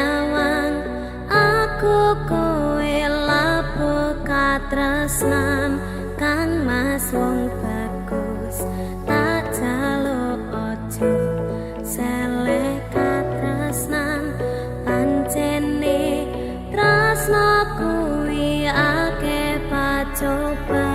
lawang aku kowe labuh katresnan kang mas wong bagus tak jaluk ojo seleh katresnan pancene tresno kuwi akeh pacoba.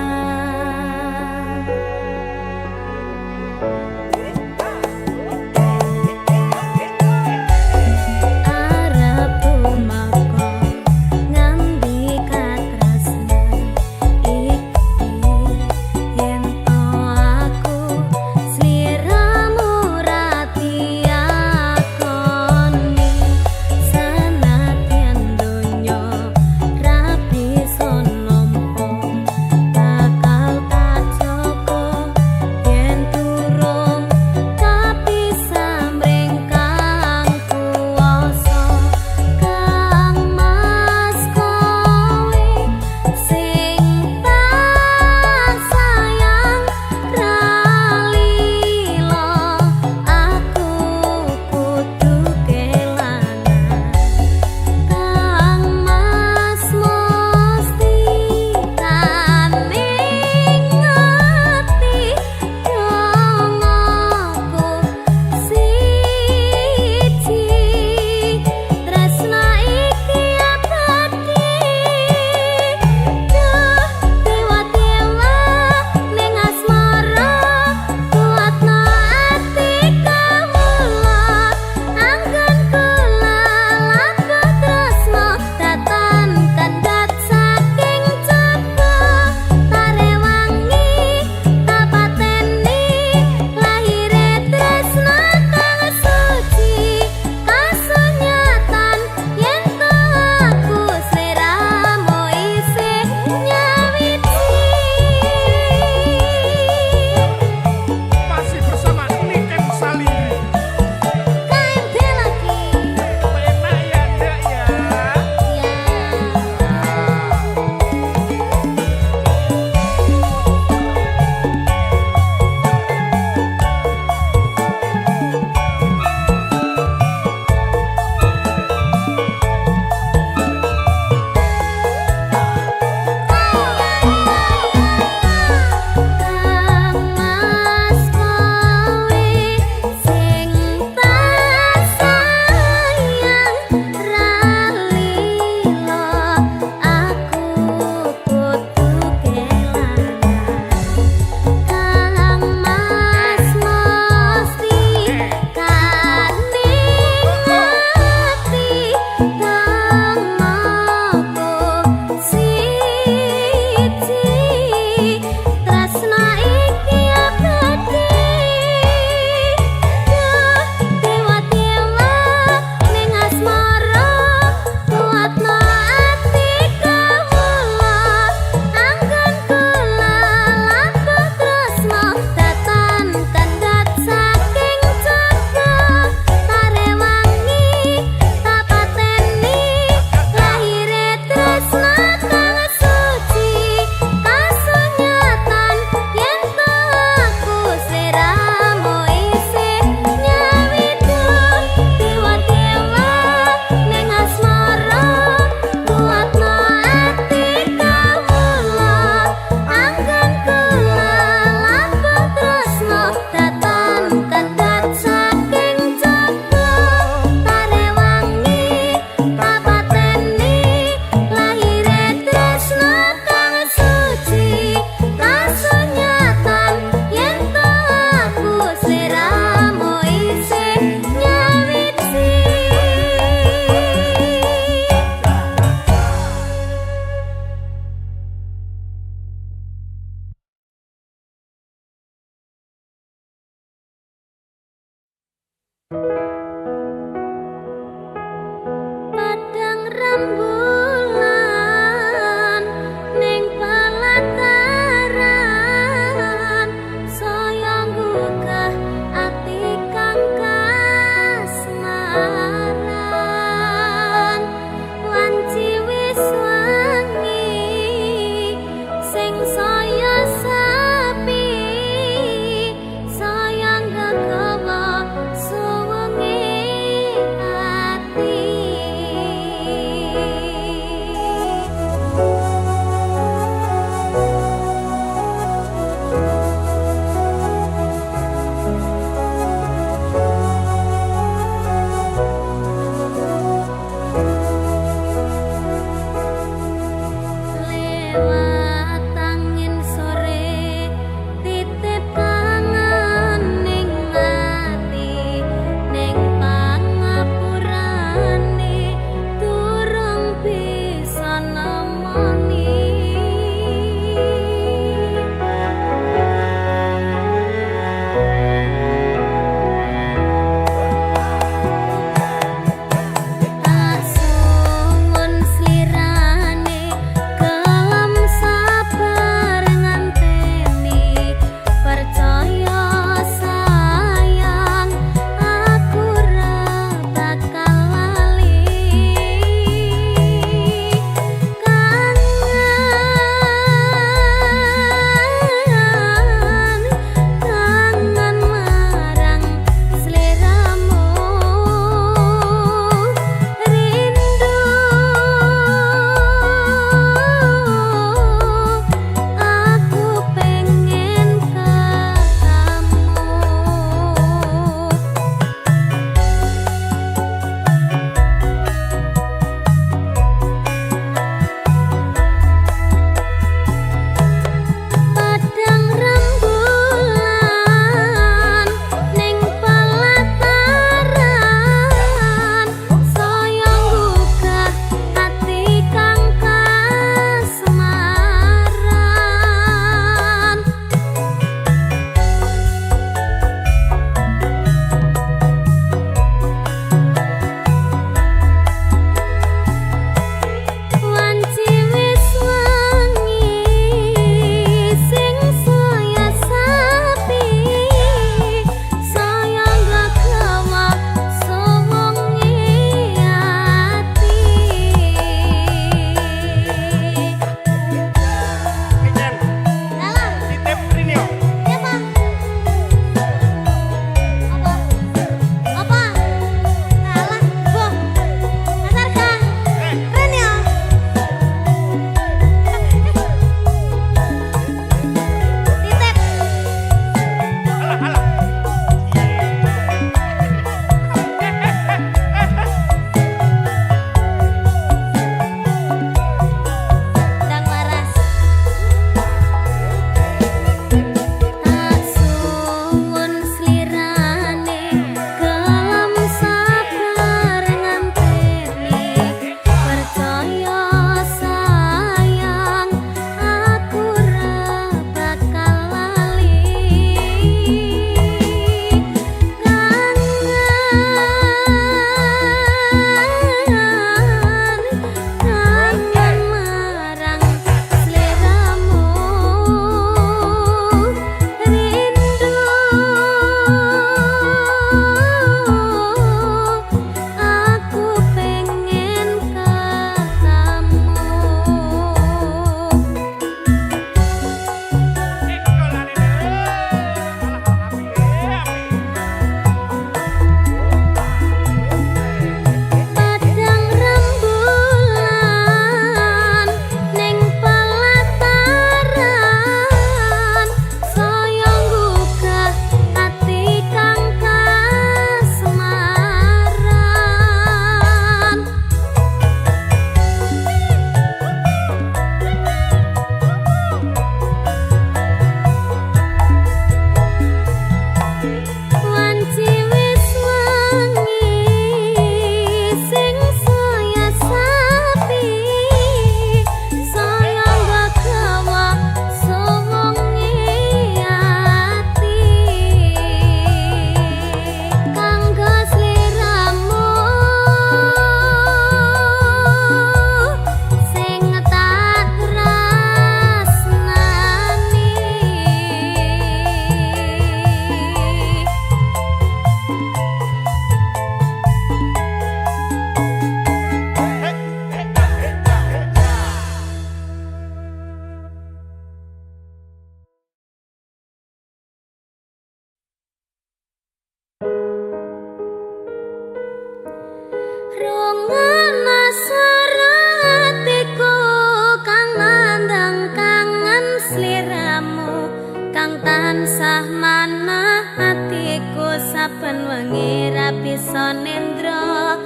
saben wengi ra bisa nendra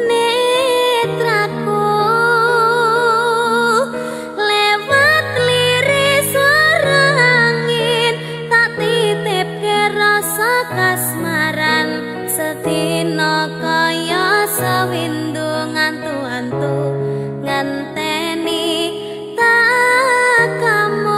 netraku lewat liris suara angin tak titipke rasa kasmaran sedina kaya sawindu ngantu-antu ngenteni tak kamu.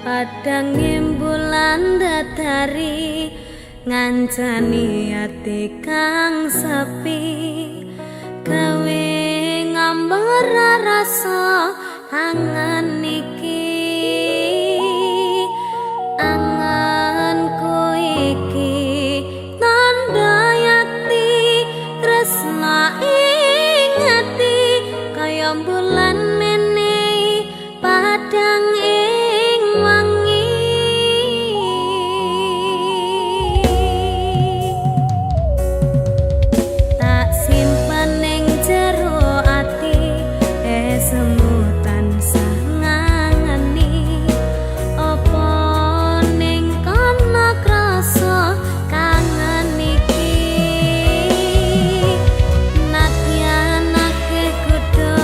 Padang bulan datari ngancani ati kang sepi gawe ngambar rasa angan iki anganku iki tanda yakti tresna ing ati kaya bulan menehi padang ing wangi tak simpen ning jero ati semu tansah ngangeni apa ning kana krasa kangen iki nadyan akeh kudu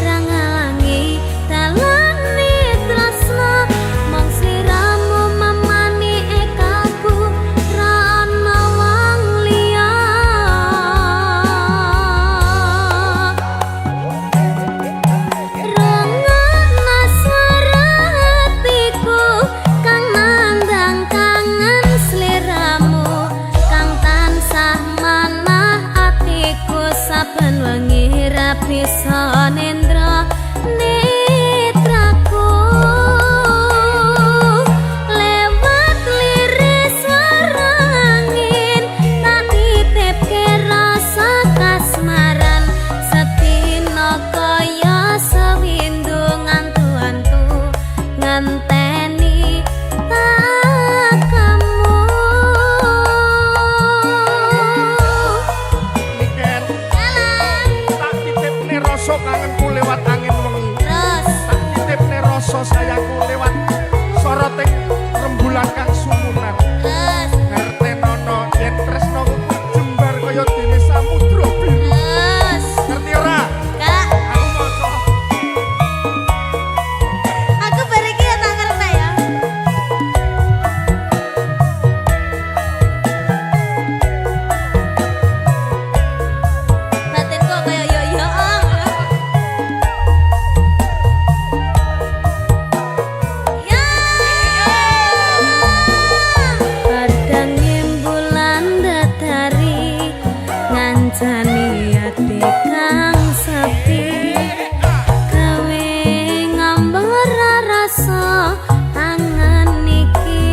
rangalangi dalane tresna mong sliramu mamani ekaku ra ana wong liya rungokna swara hatiku kang nandang kangen sliramu kang tansah manah atiku saben wengi ra bisa nendra netraku lewat liris suara angin tak titipke rasa kasmaran sedina kaya sawindu ngantu-antu ngenteni tak kamu. Niken Jalan tak titipne rasa kangenku lewat angin wengi terus tak titipne rasa sayangku lewat soroting rembulan kang sumunan terus ngertenono yen tresnaku jembar kaya dene samudra biru terus ngerti ora kak aku maca aku bariki ya tak ngerti ya batinku kaya yo ya padang bulan datari ngancani ati kang sepi gawe ngambar rasa angan iki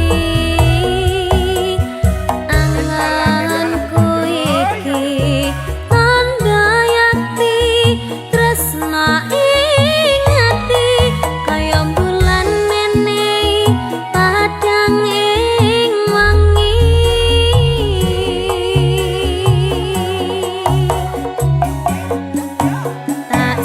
anganku iki tanda yakti tresna ing ati kaya bulan menehi padang ing wangi tak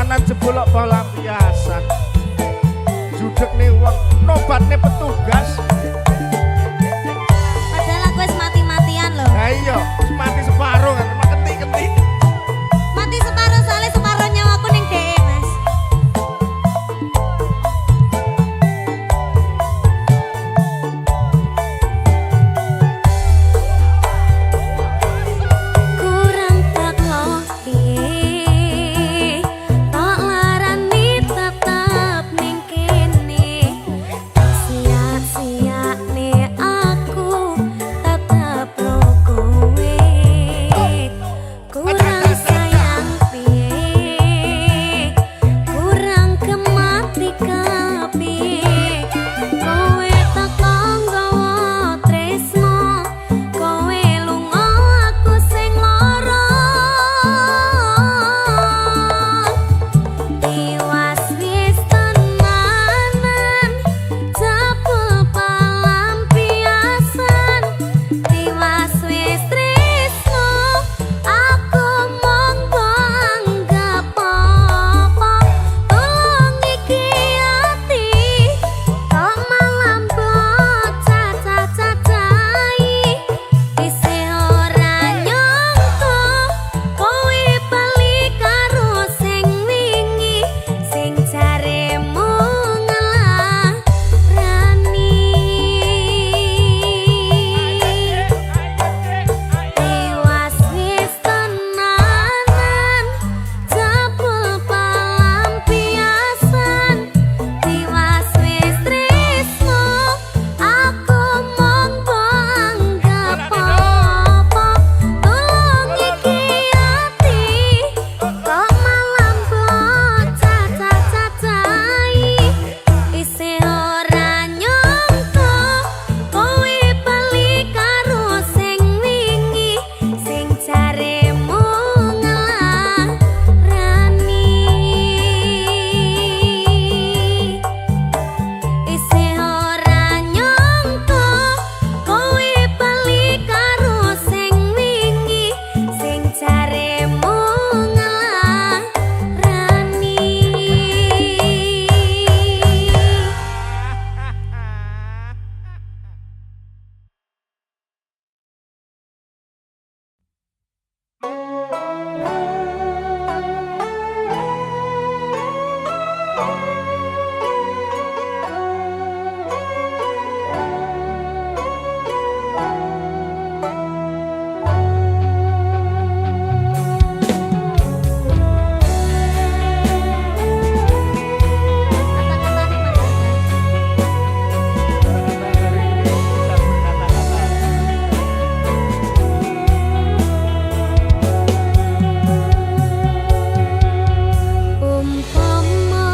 dolanan jebol pelampiasan. Judek nih wong nobatne petugas. Padahal aku wis mati-matian loh. Lah iya, mati separuh kan, kenti-kenti. Mati separuh soalnya separuh nyawaku ning dhek, Mas. Kurang teko piye, tok larani tetep ning kene. Sia-siane aku tetep lo kowe. Kurang sayang piye, kurang kemati kepiye. Kowe teko nggawa tresno, kowe lunga aku sing lara. Tiwas wis tenanan, jebul pelampiasan. Tiwas wis tresno, aku monggo anggap apa. Tolong iki ati, kok malah mbok cacah-cacahi. Isih ora nyangka, kowe bali karo sing wingi, sing jaremu ngelarani. Tiwas wis tenanan, jebul pelampiasan. Tiwas wis tresno, aku monggo anggap apa. Tolong iki ati, kok malah mbok cacah-cacahi. Isih ora nyangka, kowe bali karo sing wingi, sing jaremu ngelarani. Isih ora nyangka, kowe bali karo sing wingi, sing jaremu ngelarani. Umpama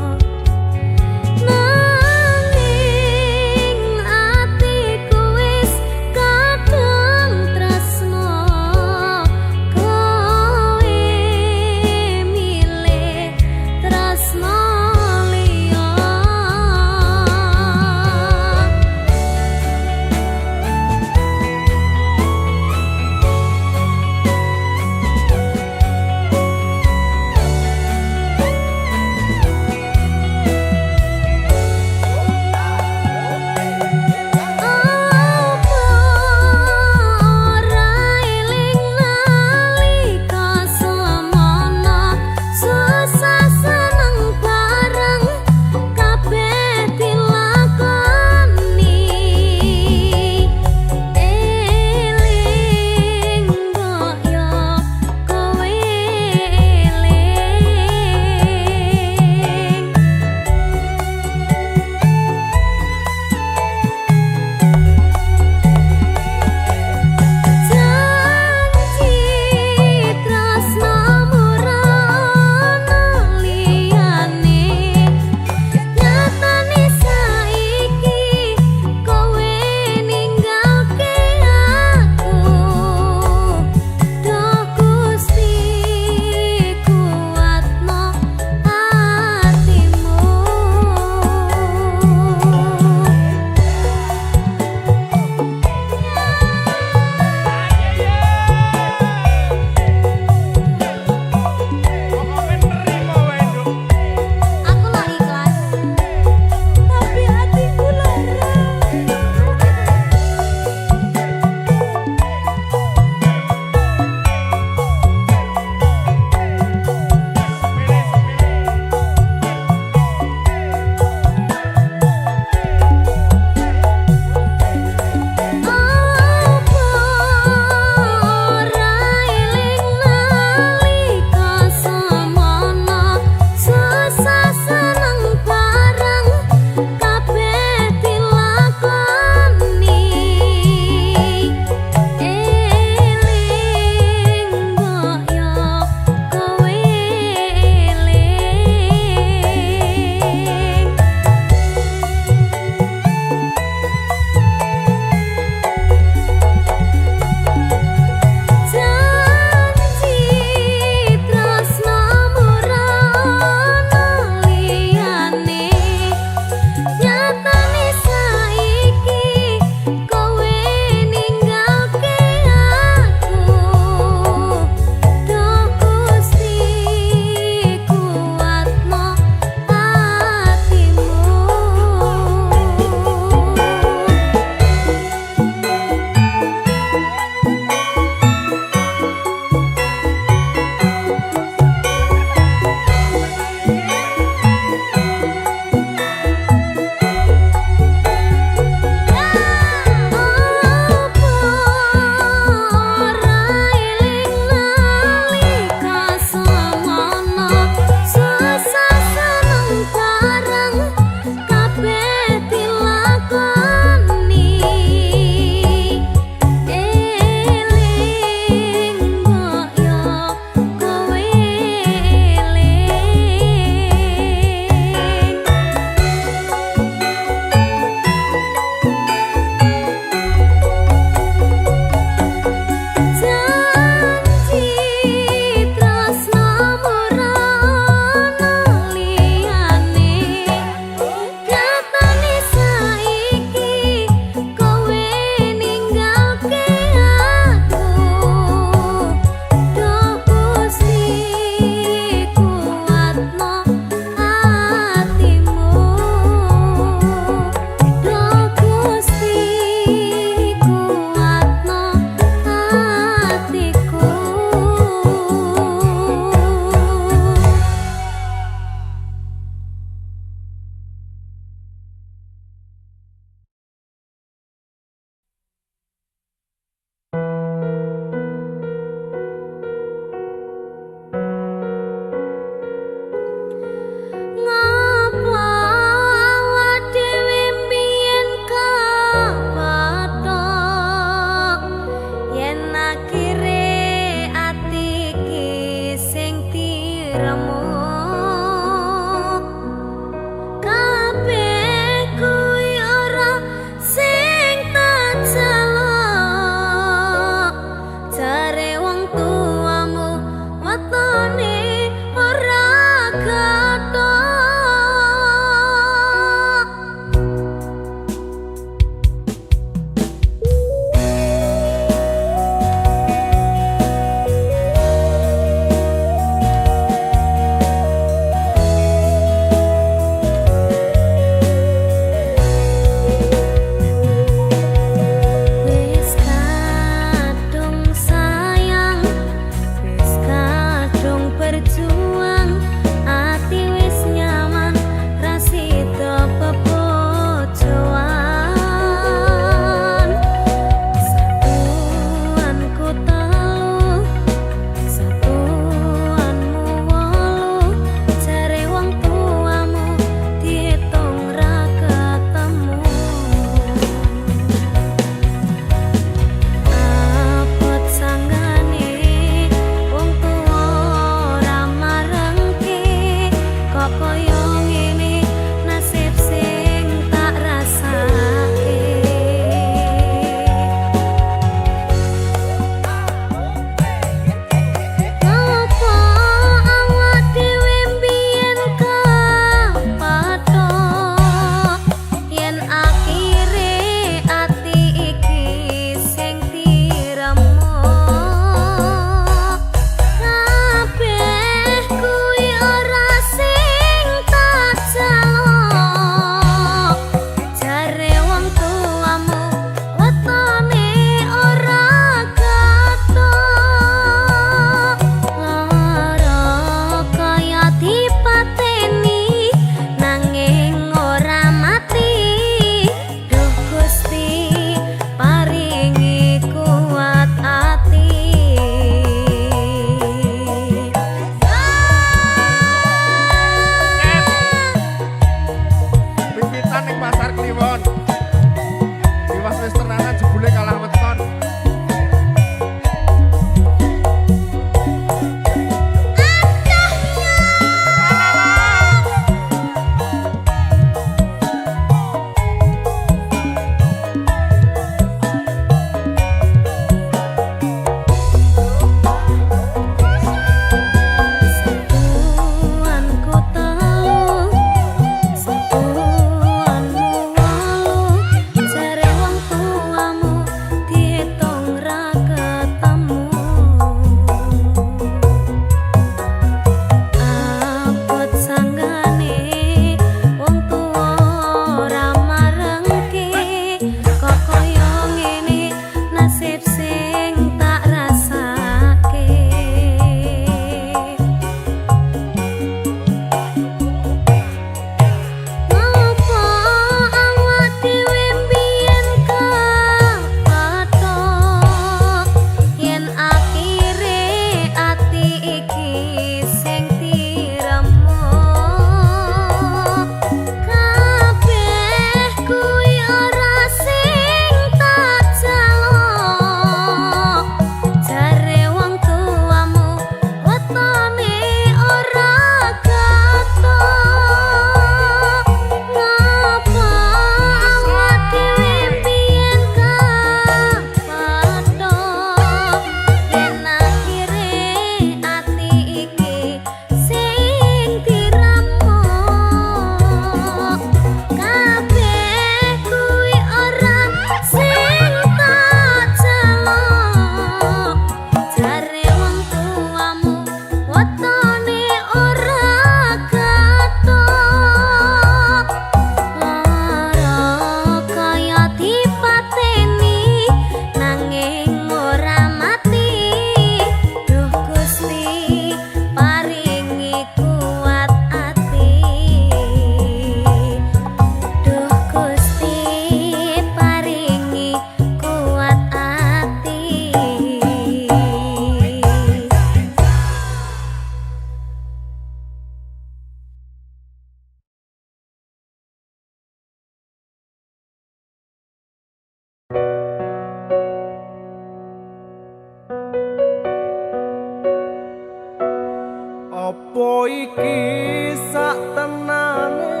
iki sak tenane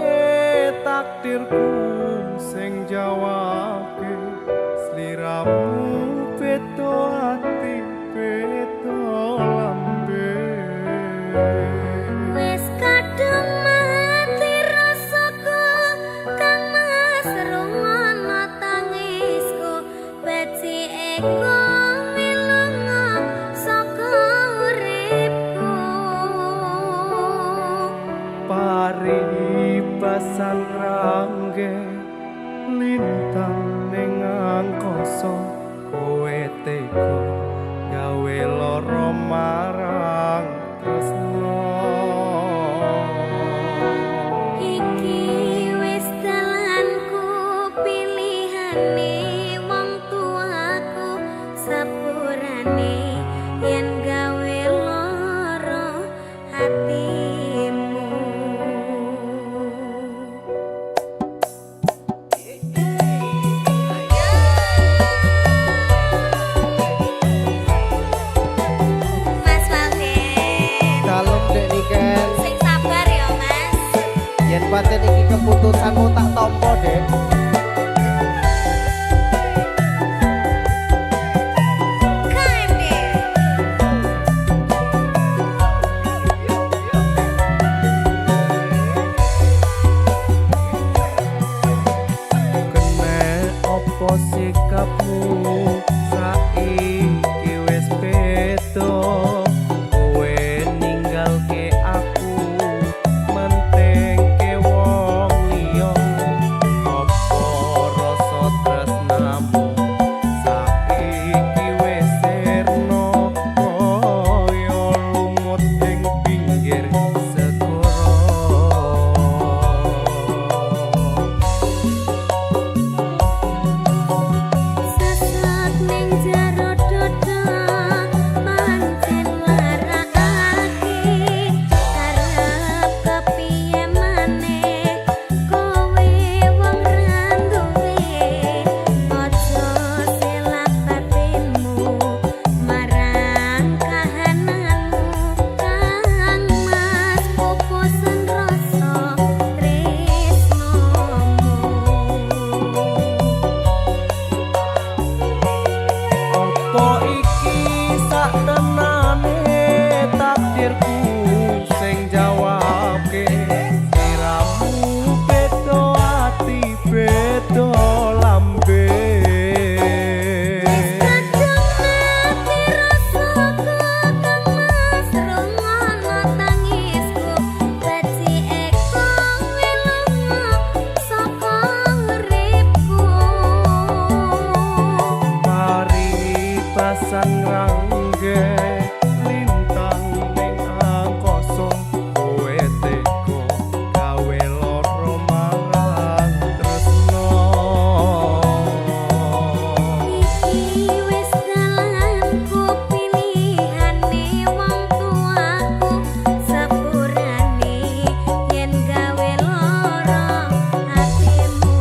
takdirku sing jawabke sliramu beto ati beto lambe Wis kadung mati rasaku kang mas rungono tangisku beci eko milunga saka uripku paribasan rangge lintang ning angkasa kowe tega gawe lara marang tresno iki wis dalanku pilihane wong tuaku sepurane yen gawe lara hatimu Mas Walden Dalem dek Niken, sing sabar ya Mas yen pancen iki keputusanmu tak tampa dek. KMD kene opo sikapmu saiki wis beda kowe ninggalke aku mentengke wong liya opo rasa tresnamu saiki wis sirna kaya lumut ing pinggir segara Sesat ning jero dodo pancen larakake arep kepiye maneh kowe wong randuwe aja selak batinmu marang kahananmu kang mas pupusen rasa tresnomu Apa iki sak tenane takdirku sing jawabke sliramu beda ati beda lambe Kadung mati rasaku kang mas rungono tangisku beci eko milunga saka uripku paribasan rangge lintang ning angkasa kowe tega gawe lara marang tresno iki wis dalanku pilihane wong tuaku sepurane yen gawe lara hatimu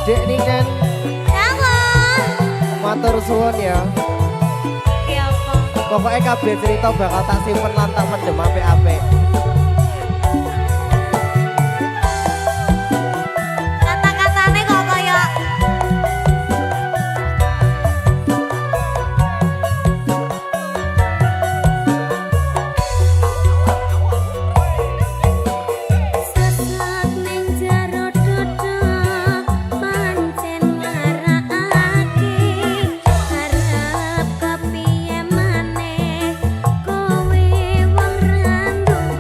Dek Niken, Halo matur suwun ya. ya apa Pokoknya kabeh cerita bakal tak simpen lan tak pendem apik-apik. kata-katane kok kaya sesat ning jero dodo pancen larakake arep kepiye maneh kowe wong randuwe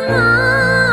Bulan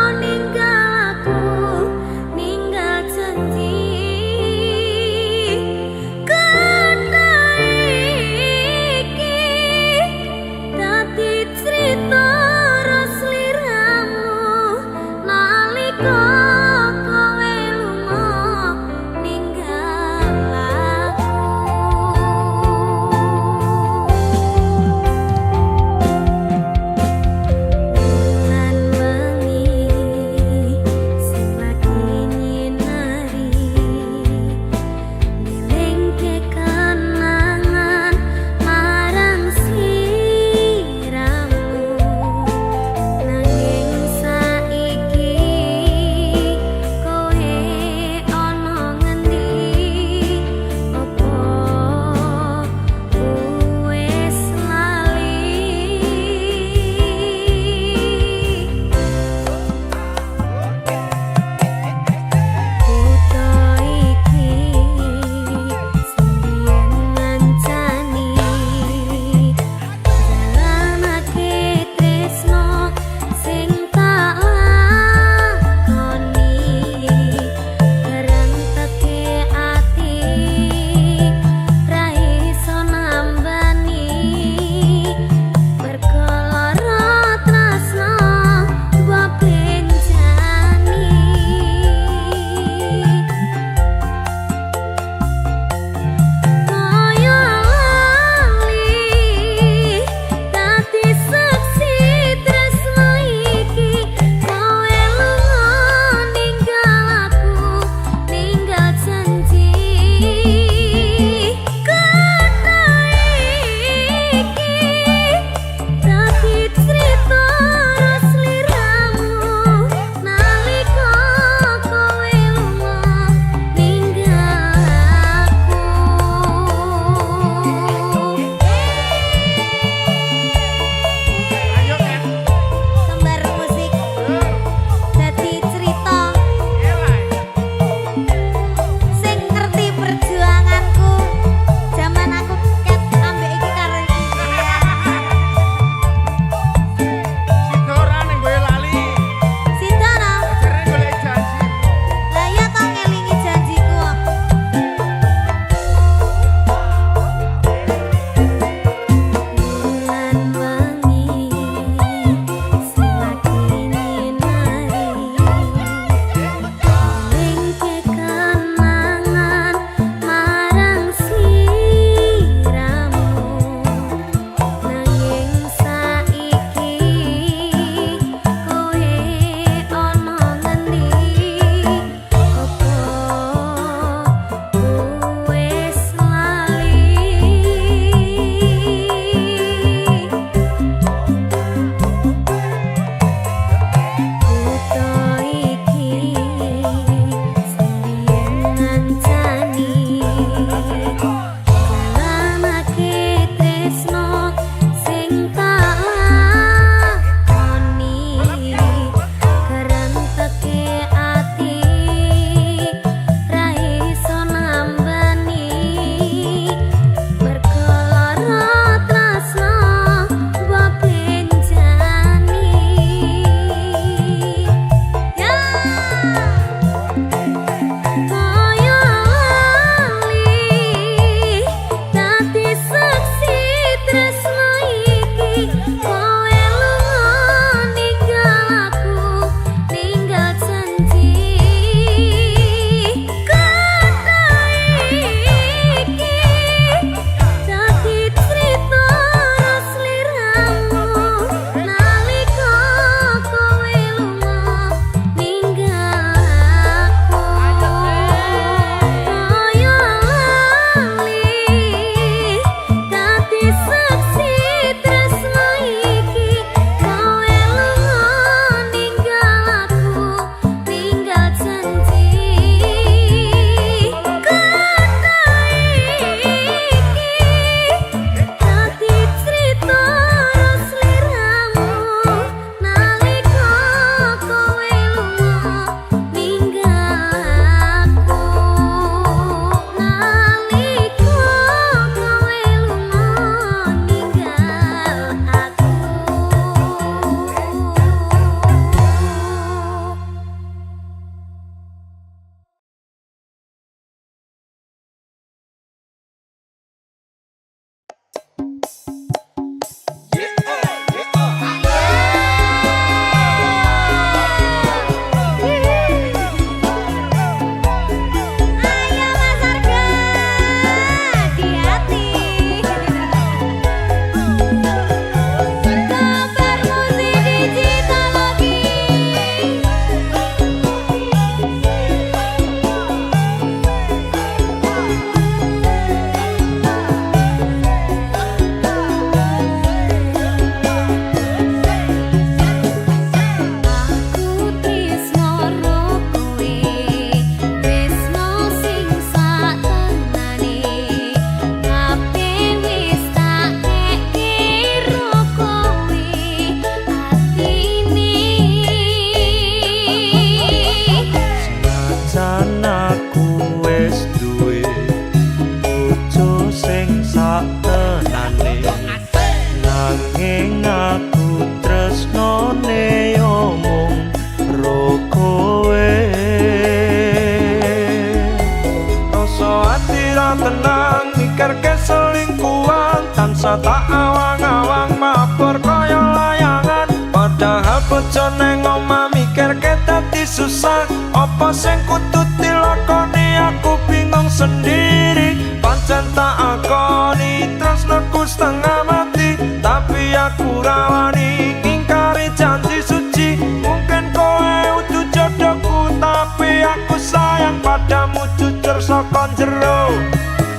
bocah nang omah mikirke dadi susah. Apa sing kudu dilakoni aku bingung sendiri. Pancen tak akoni tresnaku setengah mati, tapi aku rawani ingkari janji suci. Mungkin kowe udu jodohku, tapi aku sayang padamu jujur saka jero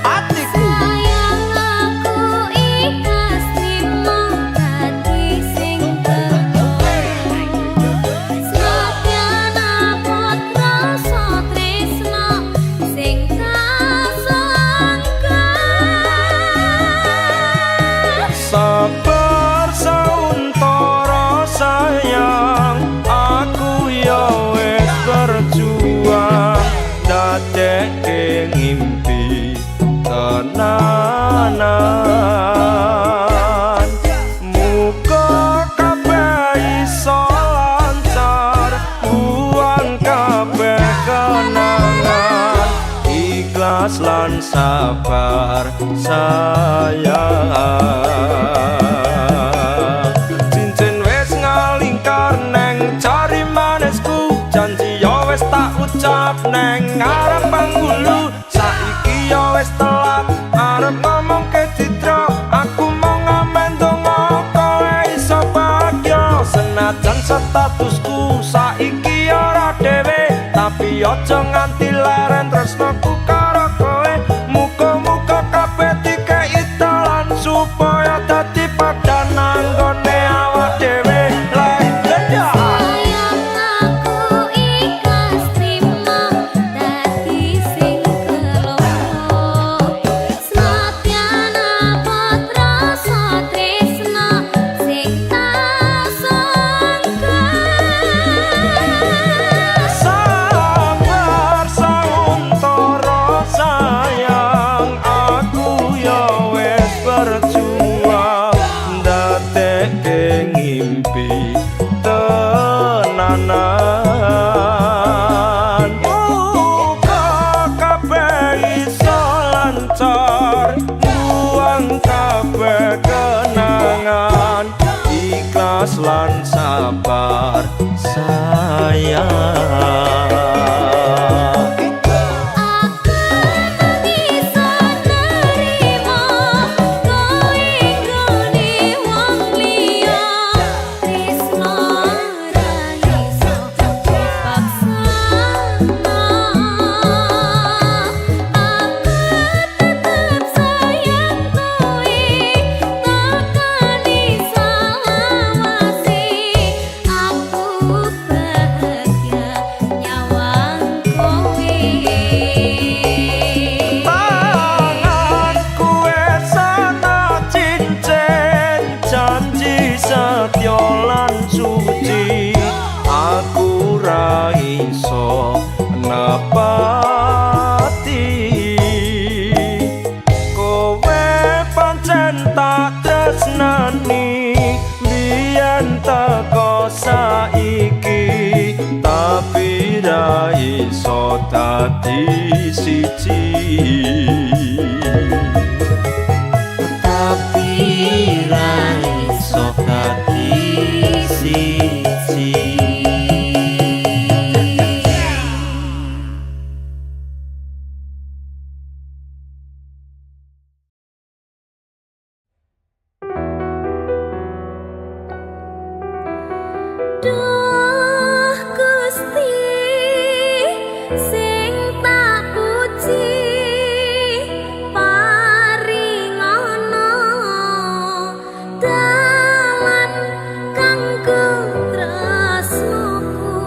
atiku. Sayang aku ikhlas trimo dadi sing Senajan apot rasa tresno sing kasangka. Sabar sauntara sayang, aku ya wis berjuang dadekke ngimpi tenanan. Muga kabeh iso lancar, buang kabeh kenangan, ikhlas lan sabar sayang. Cincin wis ngalingkar neng cari manisku, janji ya wis tak ucap neng ngarep penghulu. Saiki ya wis telat arep ngomong ke Citra, aku mau ngamen donga kowe iso bahagia. Senajan statusku saiki ora dhewe, tapi aja nganti leren tresnaku karo kowe. Muga-muga kabeh dikei dalan supaya dadi padha nanggone awak dhewe. Sayang aku ikhlas trimo dadi sing Senajan apot rasa tresno sing kasangka. Sabar sauntara sayang, aku ya wis berjuang dadekke ngimpi tenanan. Muga kabeh iso lancar, buang kabeh kenangan, ikhlas lan sabar sayang. Aku bisa nerimo kowe nggone wong liya. Tresno ora iso dipaksana. Aku tetep sayang kowe, takani selawase. Aku bahagia nyawang kowe. Tanganku wis ana cincin janji setya lan suci, aku ra iso nepati. Kowe pancen tak tresnani biyen teko saiki, tapi ra iso dadi siji. Tapi ra iso dadi siji. Duh Gusti sing tak puji, paringana dalan kanggo tresnaku.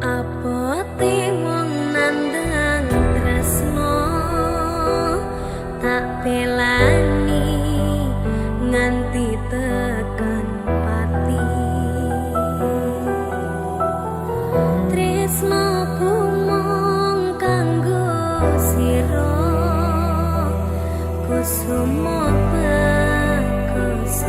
Abote wong nandang tresno, tak belani nganti tekan pati. Tresnoku mung kanggo sira, kusuma bagus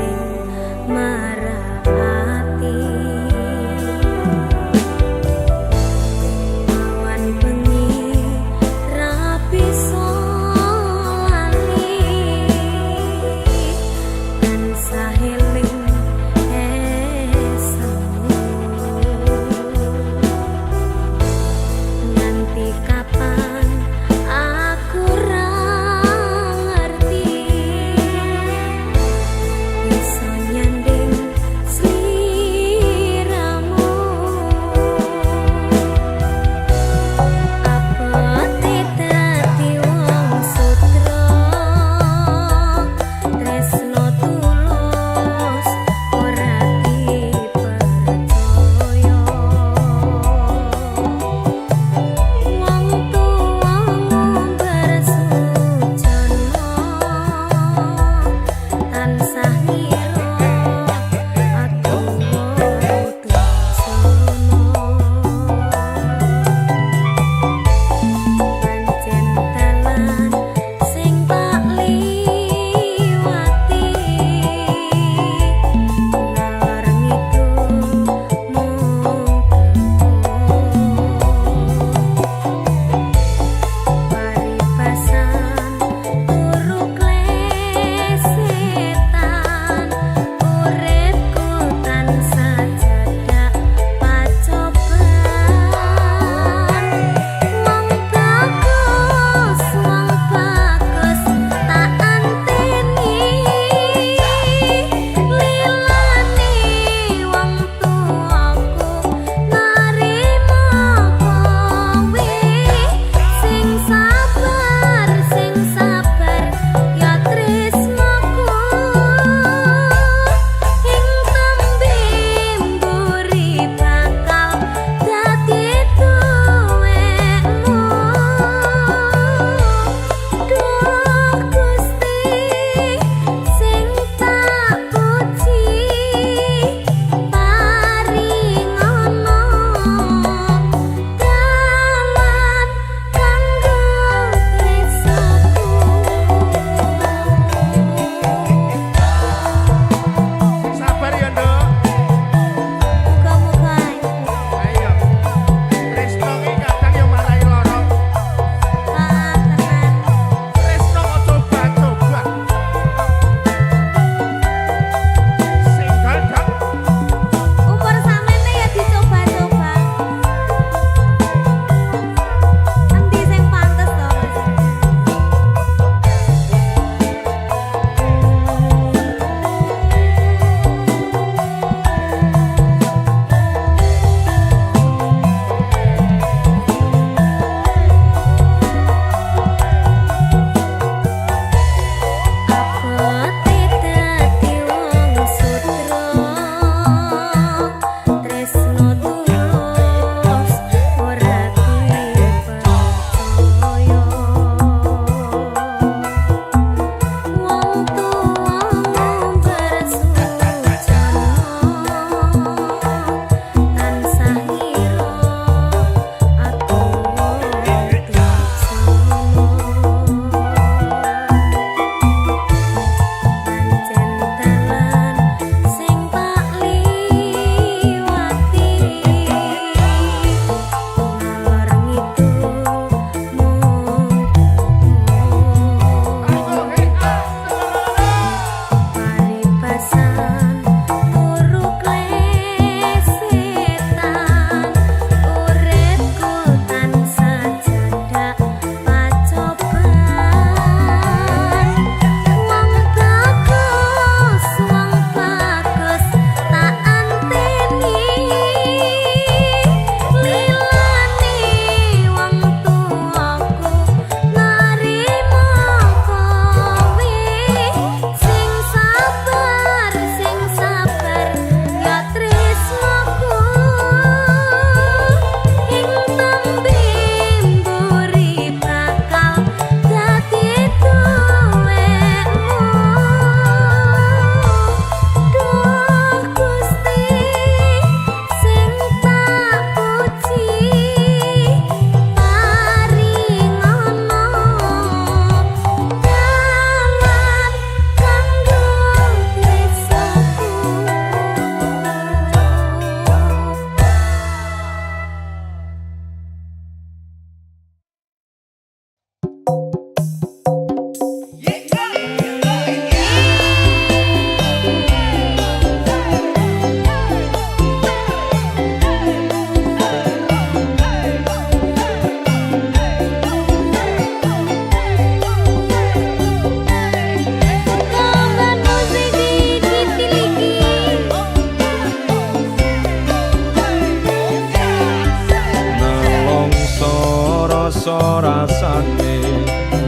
rasa rasane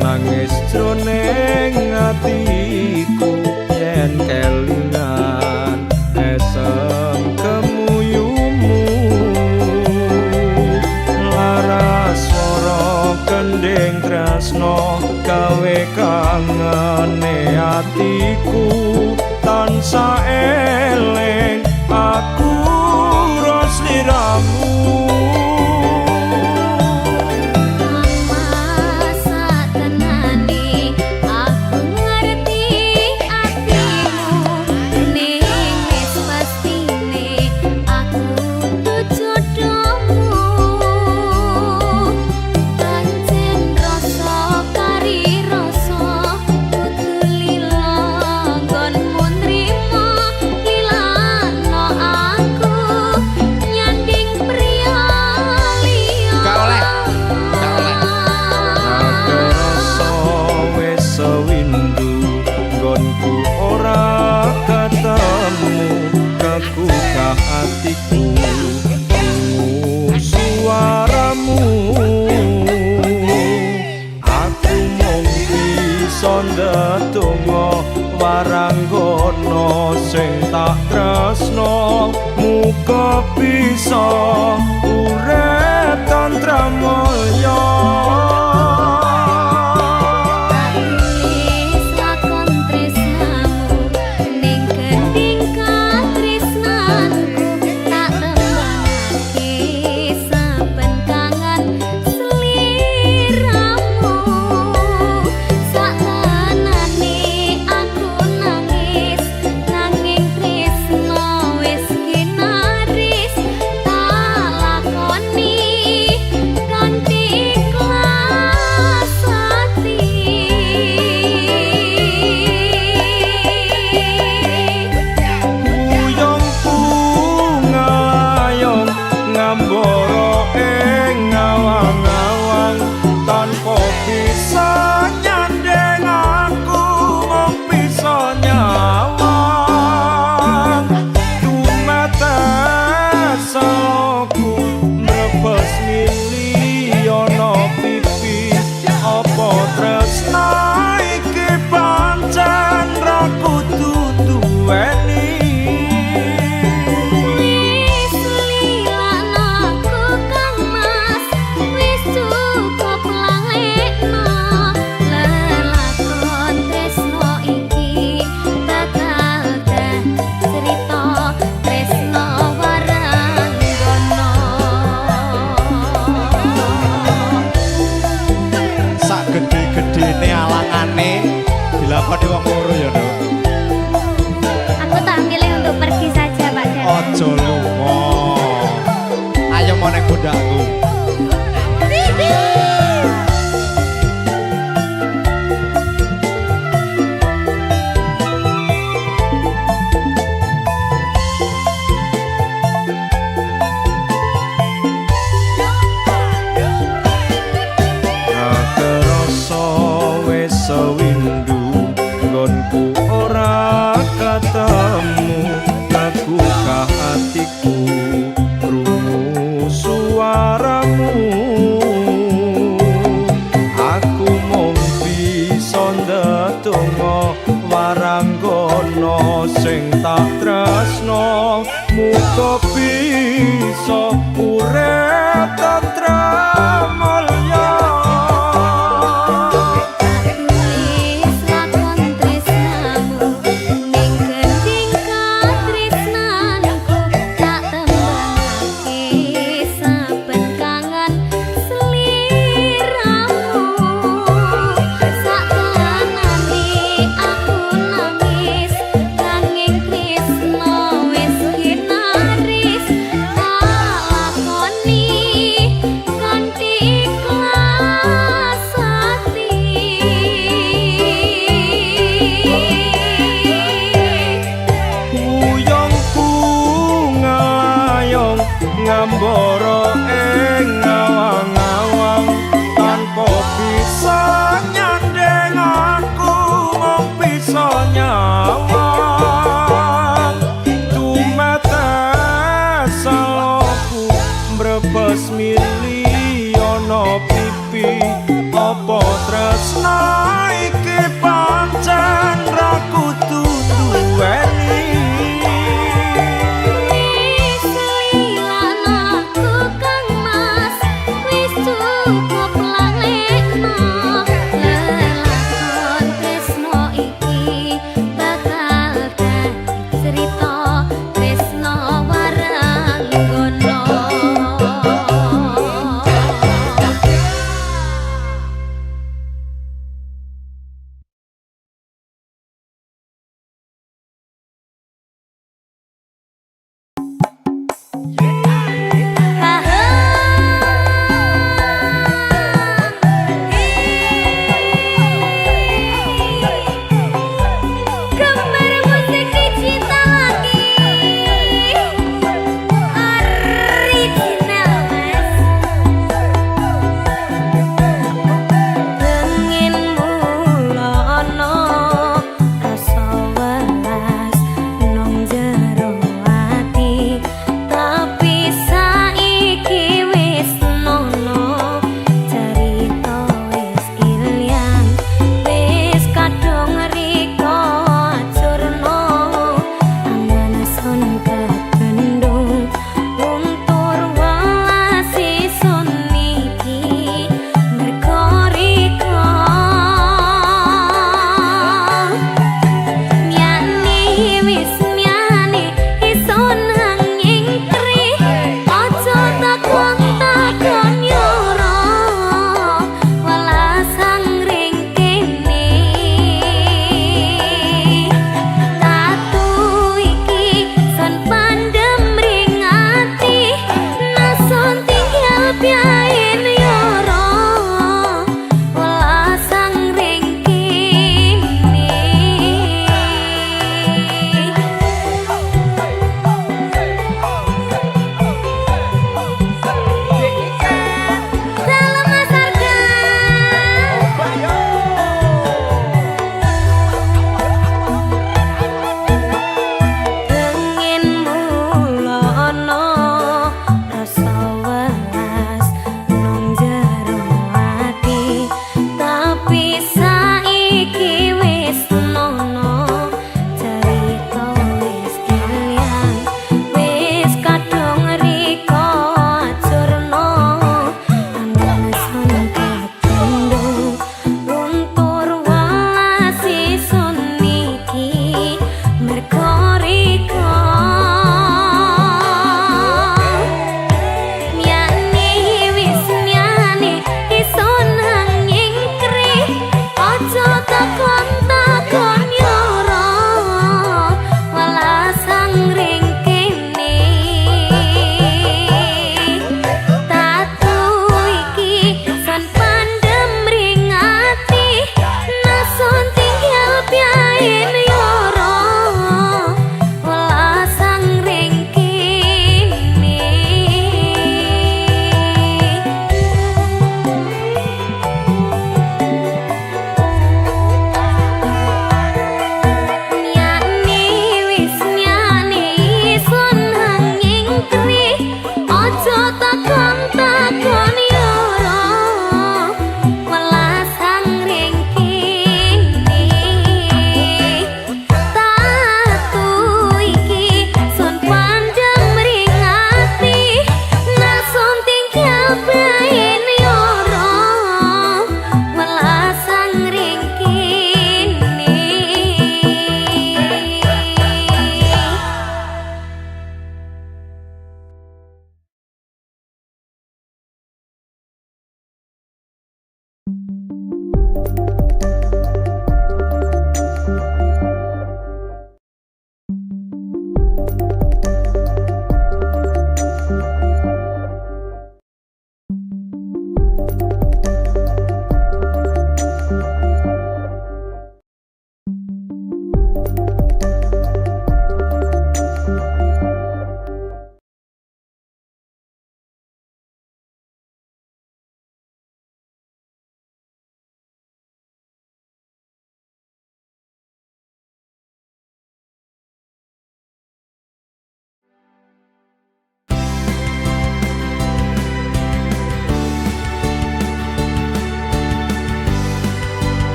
nangis jroning atiku yen kelingan esem kemuyumu laras swara kending tresno gawe kangene atiku tansah eling aku ros liramu. Hatiku suaramu aku mung bisa ndedonga waranggono sing tak tresno muga bisa urip tantra mulya. Gede-gedene alangane dilakoni wong loro ya, Nduk. Aku tak milih untuk pergi saja, Pak Dani. Aja lunga. Ayo meneng bundakku. Sewindu nggonku ora ketemu aku ka hatiku krungu suaramu aku mung bisa ndedonga waranggono sing tak tresno muga bisa urip tentrem mulya. Ngambara ing ngawang-ngawang tanpa bisa nyandeng aku mung bisa nyawang tumetes salahku mbrebes mili ana pipi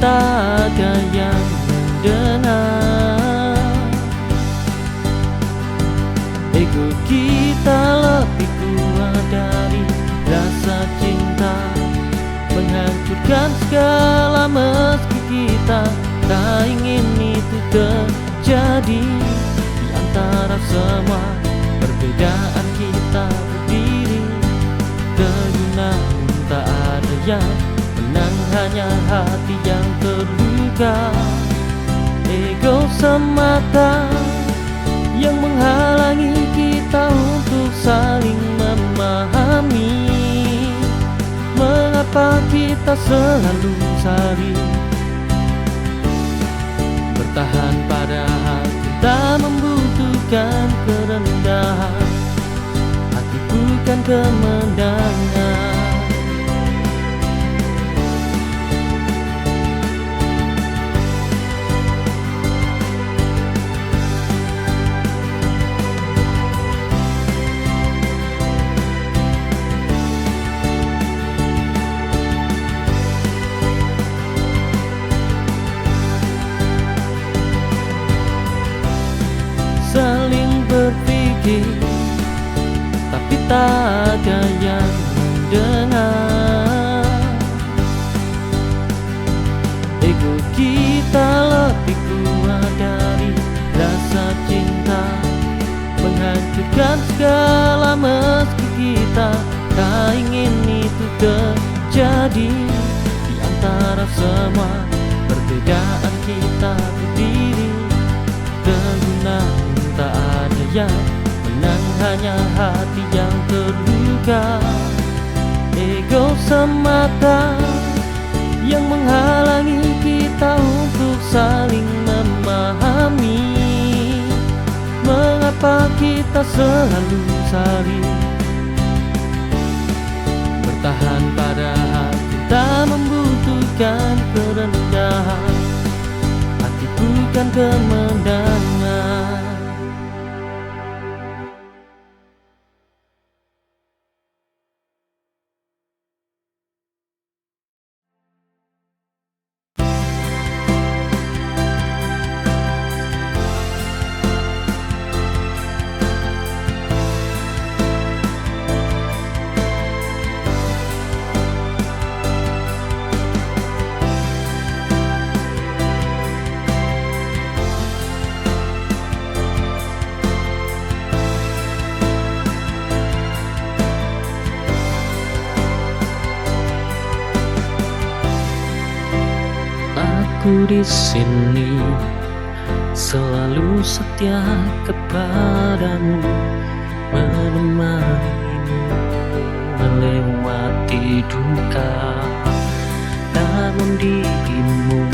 tak ada yang mendengar. Ego kita lebih kuat dari rasa cinta, menghancurkan segala meski kita tak ingin itu terjadi. Di antara semua perbedaan kita berdiri, kegunaan tak ada yang menang, hanya hati yang terluka. Ego semata yang menghalangi kita untuk saling memahami. Mengapa kita selalu saling bertahan padahal kita membutuhkan kerendahan, hati bukan kemenangan. Saling berpikir, tapi tak ada yang mendengar. Ego kita lebih kuat dari rasa cinta, menghancurkan segala meski kita tak ingin itu terjadi. Di antara semua perbedaan kita berdiri, kegunaan tak ada yang menang, hanya hati yang terluka. Ego semata yang menghalangi kita untuk saling memahami. Mengapa kita selalu saling bertahan padahal kita membutuhkan kerendahan, hati bukan kemenangan. Aku di sini selalu setia kepadamu, menemanimu melewati duka. Namun dirimu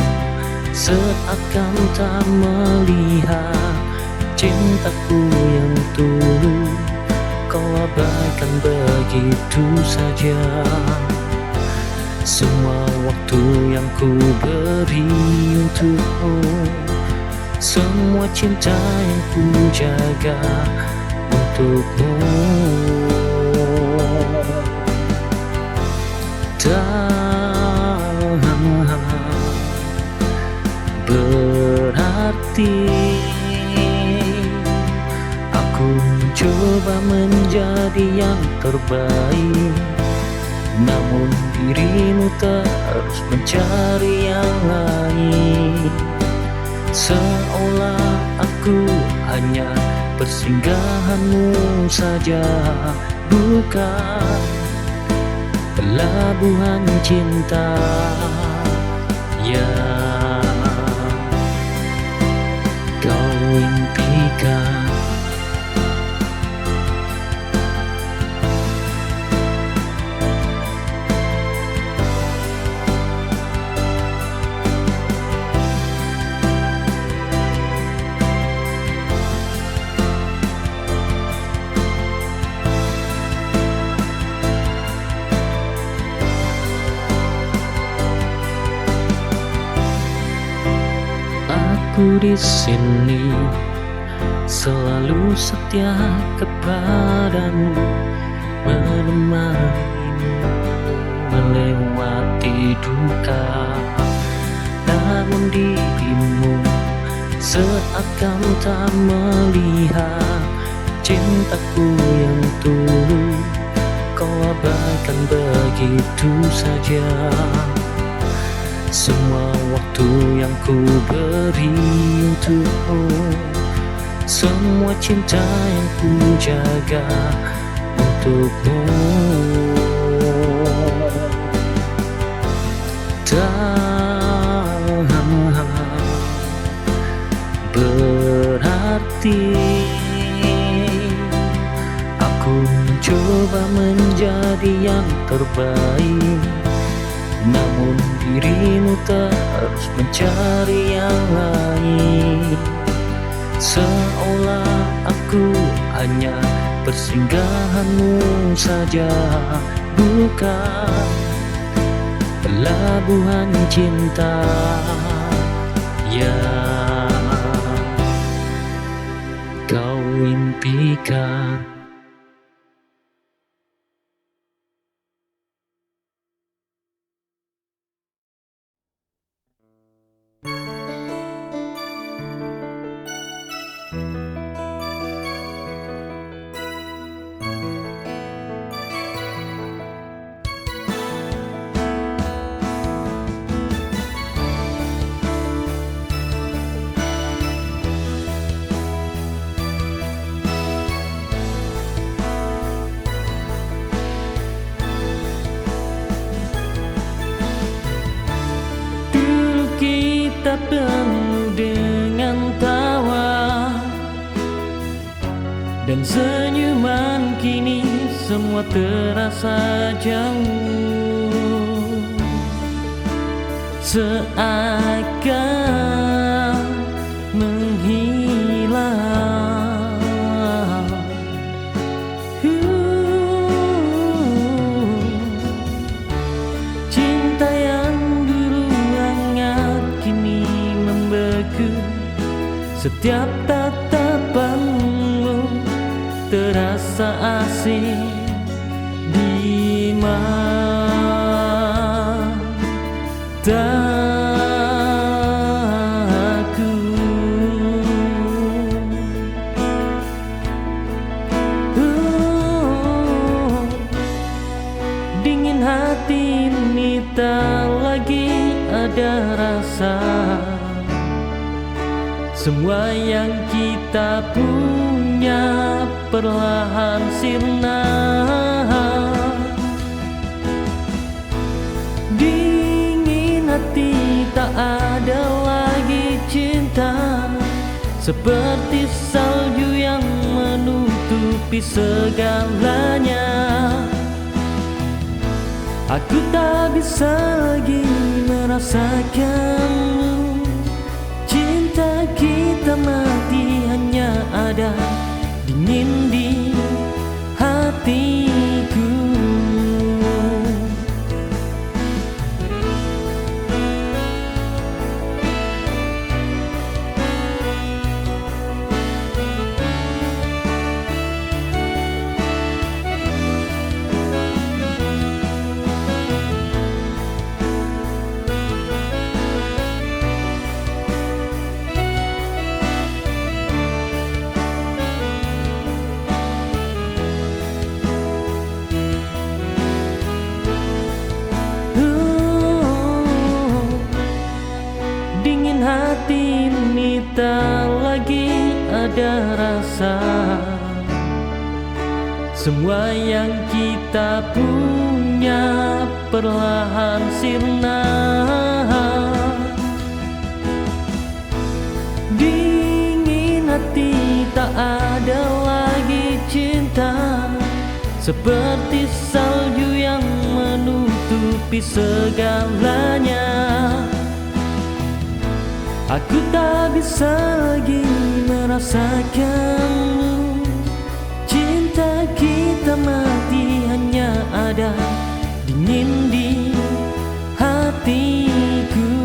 seakan tak melihat cintaku yang tulus, kau abaikan begitu saja. Semua waktu yang ku beri untukmu, semua cinta yang ku jaga untukmu, tak berarti. Aku mencoba menjadi yang terbaik, namun dirimu terus mencari yang lain. Seolah aku hanya persinggahanmu saja, bukan pelabuhan cinta yang kau impikan. Aku di sini selalu setia kepadamu, menemanimu melewati duka. namun dirimu seakan tak melihat cintaku yang tulus. Kau abaikan begitu saja semua waktu yang ku beri untukmu, semua cinta yang ku jaga untukmu. Tak berarti aku mencoba menjadi yang terbaik, namun dirimu terus mencari yang lain. Seolah aku hanya persinggahanmu saja, bukan pelabuhan cinta yang kau impikan. Kita penuh dengan tawa dan senyuman, kini semua terasa jauh, seakan menghilang. Cinta yang dulu hangat kini membeku, setiap tatapanmu terasa asing di mataku. Dingin hati ini tak lagi ada rasa, semua yang kita punya perlahan sirna. Dingin hati, tak ada lagi cinta, seperti salju yang menutupi segalanya. Aku tak bisa lagi merasakanmu, cinta kita mati, hanya ada dingin di hatiku. Dingin hati ini tak lagi ada rasa, semua yang kita punya perlahan sirna. Dingin hati, tak ada lagi cinta, seperti salju yang menutupi segalanya. Aku tak bisa lagi merasakanmu, cinta kita mati, hanya ada dingin di hatiku.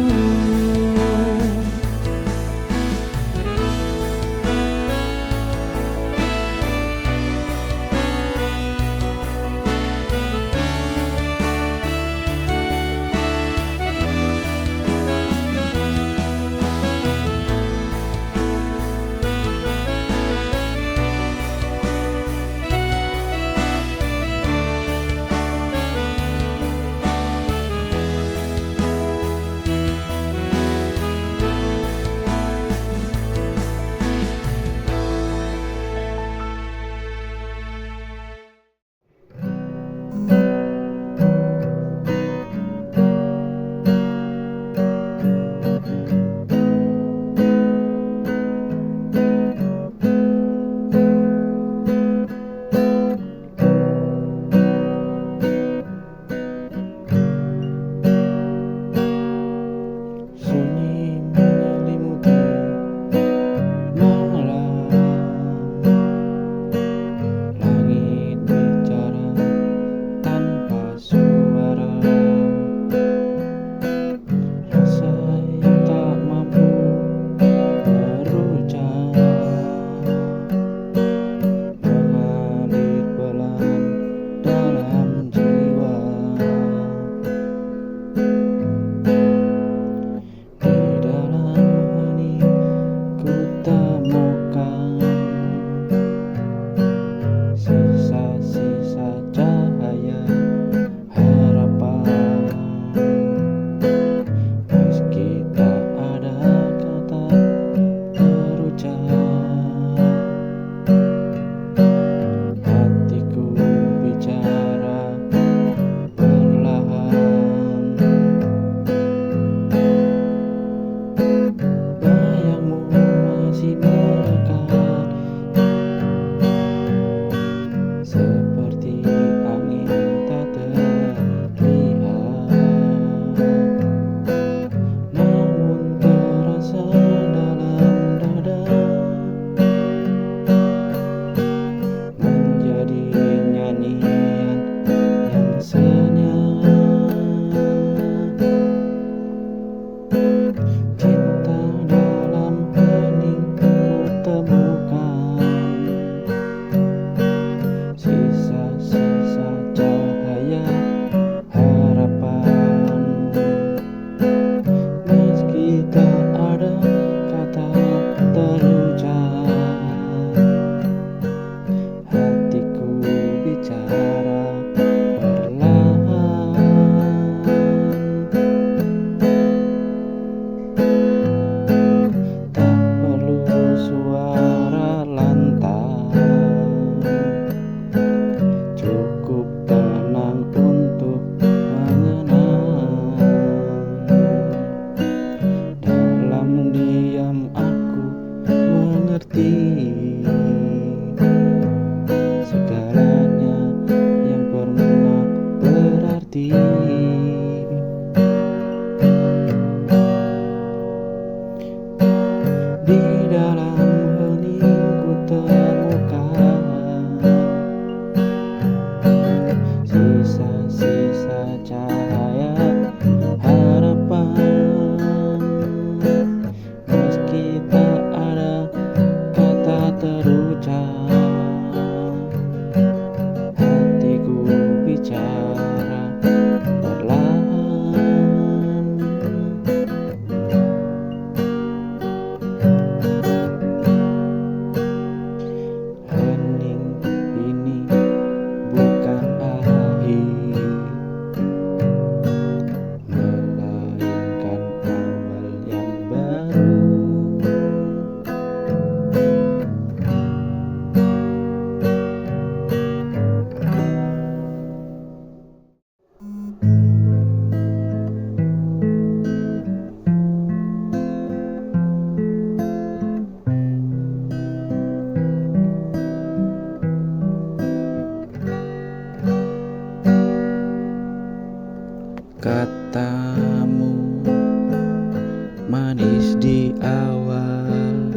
di awal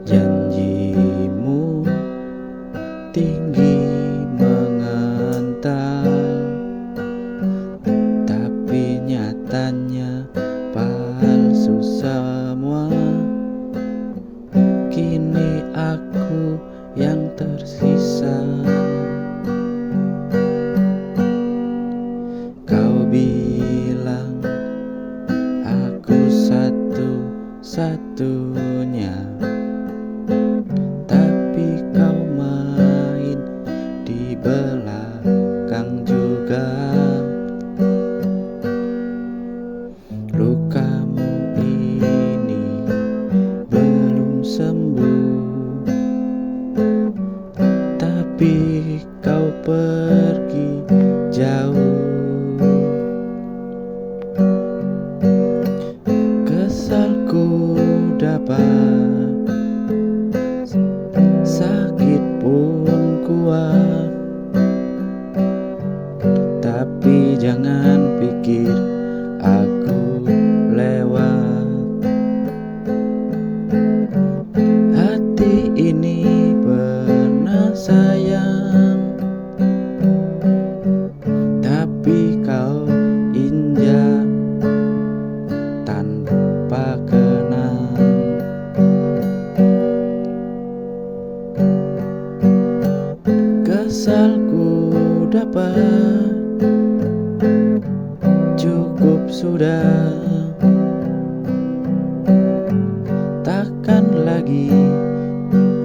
janjimu tinggi mengental, tapi nyatanya palsu semua. Kini aku yang tersisa. Kau bilang aku satu-satunya, tapi kau main di belakang juga. Lukamu ini belum sembuh, tapi kau pergi jauh. Kesalku dapat, sakit pun kuat, tapi jangan pikir aku lewat. Hati ini pernah sayang, tapi kau injak tanpa kenang. Kesalku dapat, cukup sudah. Takkan lagi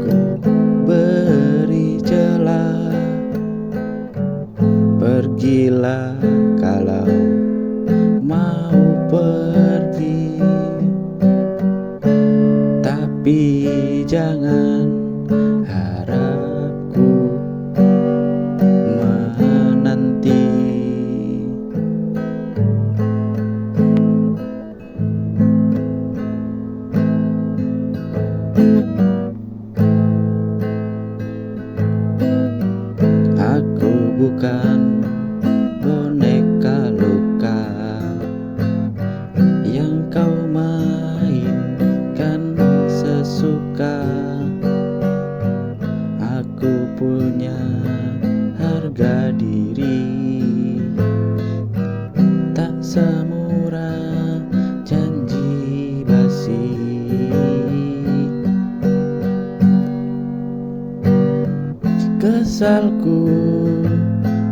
ku beri celah. Pergilah kalau mau pergi, tapi jangan harapku menanti. Aku bukan boneka luka yang kau mainkan sesuka. Aku punya harga diri, tak semurah janji basi. Kesalku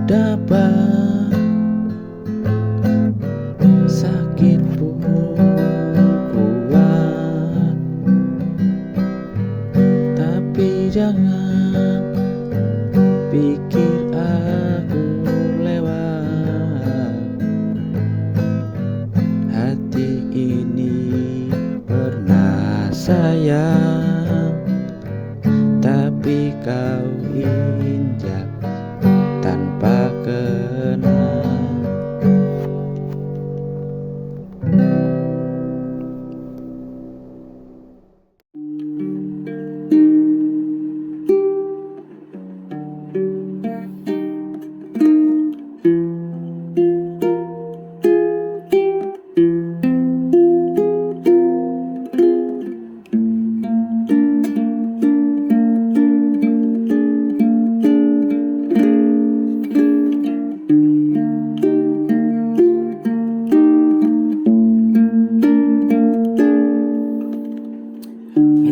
dapat, sakit pun kuat, tapi jangan pikir aku lewat. Hati ini pernah sayang, tapi kau injak tanpa kenang.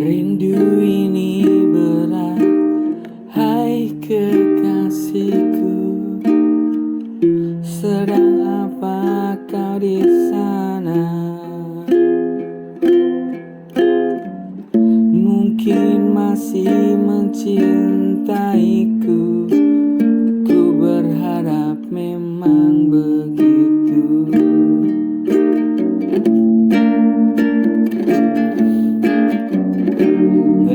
Rindu ini berat, hai kekasihku. Sedang apa kau di sana? Mungkin masih mencintaiku. Ku berharap memang begitu.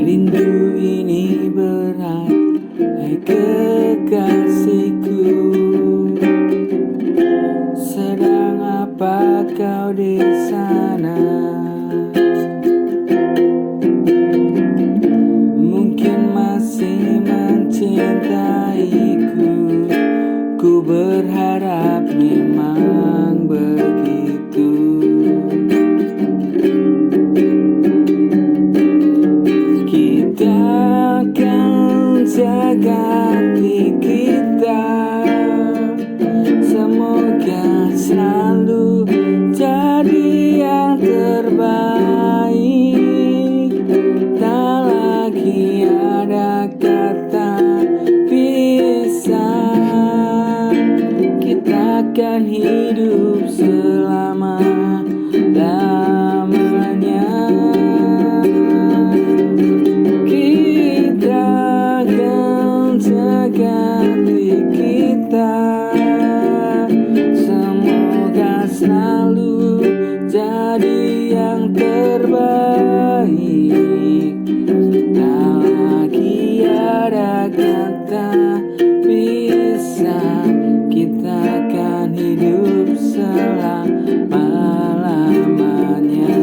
Rindu ini berat, hai kekasihku. Sedang apa kau di sana? Mungkin masih mencintaiku. Ku berharap memang begitu. menjadi yang terbaik. Tak lagi ada kata bisa, kita akan hidup selama-lamanya.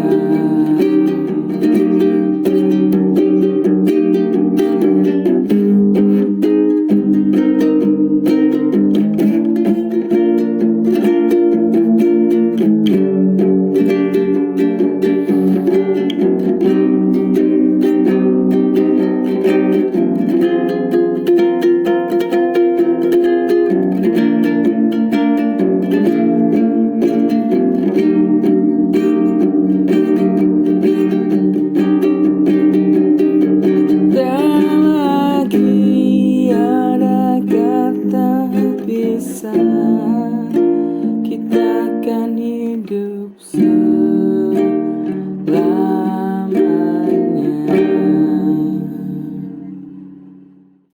Tak lagi ada kata bisa.